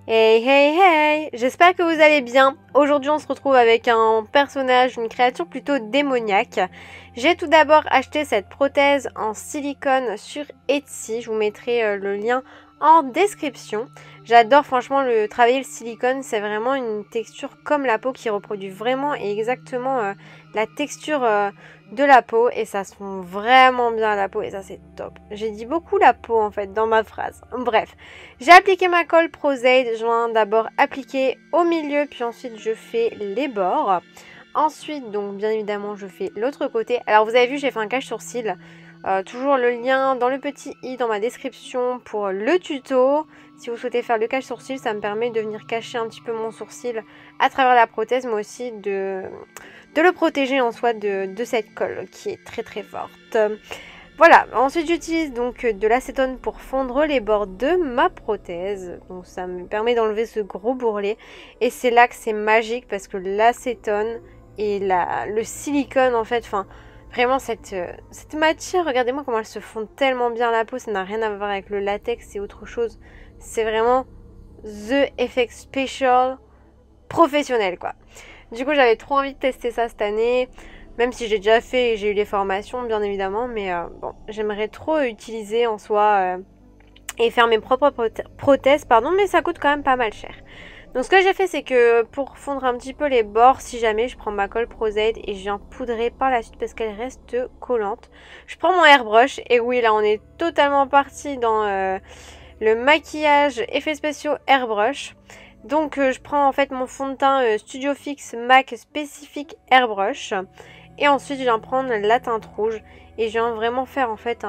Hey hey hey, j'espère que vous allez bien. Aujourd'hui on se retrouve avec un personnage, une créature plutôt démoniaque. J'ai tout d'abord acheté cette prothèse en silicone sur Etsy, je vous mettrai le lien en description. J'adore franchement travailler le silicone, c'est vraiment une texture comme la peau qui reproduit vraiment et exactement la texture de la peau et ça se fond vraiment bien à la peau et ça c'est top. J'ai dit beaucoup la peau en fait dans ma phrase. Bref, j'ai appliqué ma colle Pros-Aide, je viens d'abord appliquer au milieu puis ensuite je fais les bords. Ensuite donc bien évidemment je fais l'autre côté. Alors vous avez vu j'ai fait un cache sourcil. Toujours le lien dans le petit i dans ma description pour le tuto. Si vous souhaitez faire le cache sourcil, ça me permet de venir cacher un petit peu mon sourcil à travers la prothèse, mais aussi de le protéger en soi de cette colle qui est très très forte. Voilà, ensuite j'utilise donc de l'acétone pour fondre les bords de ma prothèse. Donc ça me permet d'enlever ce gros bourrelet. Et c'est là que c'est magique parce que l'acétone et le silicone en fait, vraiment cette matière, regardez-moi comment elle se fond tellement bien à la peau, ça n'a rien à voir avec le latex, c'est autre chose. C'est vraiment the effect special professionnel quoi. Du coup j'avais trop envie de tester ça cette année, même si j'ai déjà fait et j'ai eu les formations bien évidemment, mais bon, j'aimerais trop utiliser en soi et faire mes propres prothèses, mais ça coûte quand même pas mal cher. Donc ce que j'ai fait c'est que pour fondre un petit peu les bords, si jamais je prends ma colle Pros-Aide et je viens poudrer par la suite parce qu'elle reste collante. Je prends mon airbrush et oui là on est totalement parti dans le maquillage effets spéciaux airbrush. Donc je prends en fait mon fond de teint Studio Fix MAC spécifique airbrush. Et ensuite je viens prendre la teinte rouge et je viens vraiment faire en fait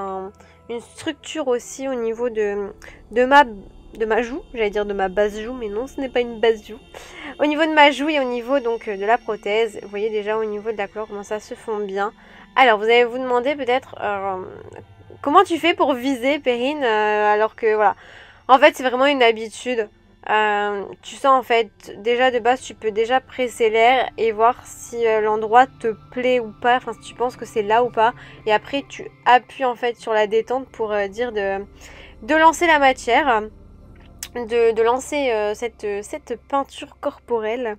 une structure aussi au niveau de ma joue, j'allais dire de ma basse joue, mais non ce n'est pas une basse joue. Au niveau de ma joue et au niveau donc de la prothèse, vous voyez déjà au niveau de la couleur comment ça se fond bien. Alors vous allez vous demander peut-être comment tu fais pour viser Perrine alors que voilà. En fait c'est vraiment une habitude. Tu sens en fait déjà de base tu peux déjà presser l'air et voir si l'endroit te plaît ou pas, enfin si tu penses que c'est là ou pas et après tu appuies en fait sur la détente pour dire de lancer la matière, de lancer cette peinture corporelle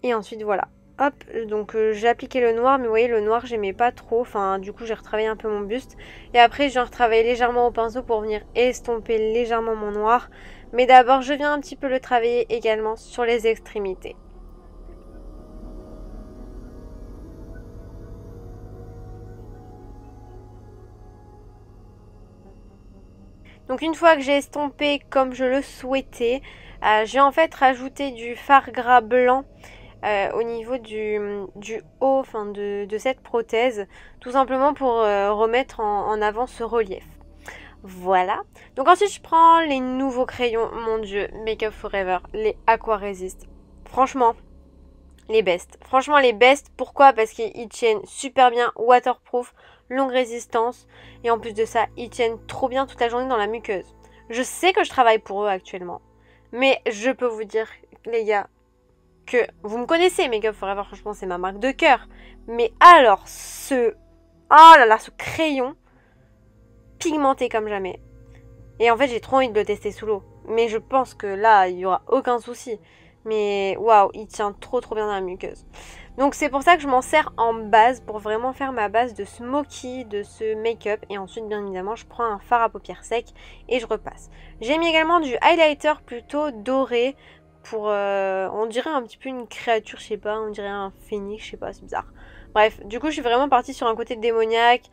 et ensuite voilà. Hop, donc j'ai appliqué le noir, mais vous voyez le noir j'aimais pas trop, enfin du coup j'ai retravaillé un peu mon buste et après je viens retravailler légèrement au pinceau pour venir estomper légèrement mon noir, mais d'abord je viens un petit peu le travailler également sur les extrémités. Donc une fois que j'ai estompé comme je le souhaitais, j'ai en fait rajouté du fard gras blanc au niveau du haut de cette prothèse, tout simplement pour remettre en avant ce relief. Voilà. Donc ensuite je prends les nouveaux crayons, mon dieu, Make Up For Ever, les Aqua Resist. Franchement, les best. Franchement les best, pourquoi? Parce qu'ils tiennent super bien, waterproof, longue résistance, et en plus de ça, ils tiennent trop bien toute la journée dans la muqueuse. Je sais que je travaille pour eux actuellement, mais je peux vous dire, les gars, que vous me connaissez, Make Up For Ever, franchement c'est ma marque de cœur. Mais alors oh là là, ce crayon pigmenté comme jamais. Et en fait j'ai trop envie de le tester sous l'eau. Mais je pense que là il n'y aura aucun souci. Mais waouh, il tient trop bien dans la muqueuse. Donc c'est pour ça que je m'en sers en base pour vraiment faire ma base de smoky, de ce make-up. Et ensuite bien évidemment je prends un fard à paupières sec et je repasse. J'ai mis également du highlighter plutôt doré. Pour, on dirait un petit peu une créature, je sais pas, on dirait un phénix, je sais pas, c'est bizarre. Bref, du coup je suis vraiment partie sur un côté démoniaque.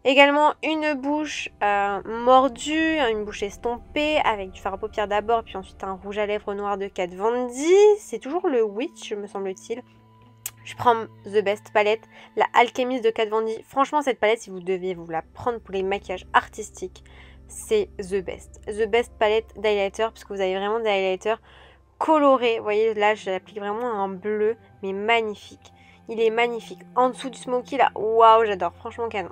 Également une bouche mordue, une bouche estompée avec du fard à paupières d'abord, puis ensuite un rouge à lèvres noir de Kat Von D. C'est toujours le Witch, me semble-t-il. Je prends The Best palette, la Alchemist de Kat Von D. Franchement cette palette, si vous deviez vous la prendre pour les maquillages artistiques, c'est The Best. The Best palette d'highlighter, parce que vous avez vraiment des highlighters coloré. Vous voyez, là, j'applique vraiment un bleu, mais magnifique. Il est magnifique. En dessous du smoky, là, waouh, j'adore. Franchement, canon.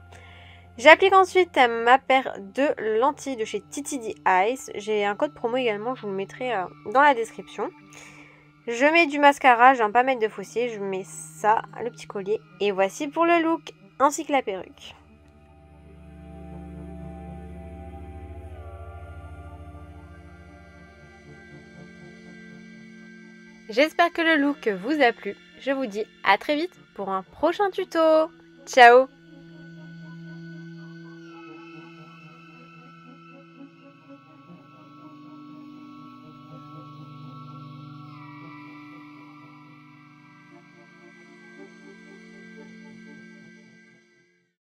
J'applique ensuite ma paire de lentilles de chez TTD Eyes. J'ai un code promo également, je vous le mettrai dans la description. Je mets du mascara, je viens pas mettre de faux cils, je mets ça, le petit collier. Et voici pour le look, ainsi que la perruque. J'espère que le look vous a plu. Je vous dis à très vite pour un prochain tuto. Ciao!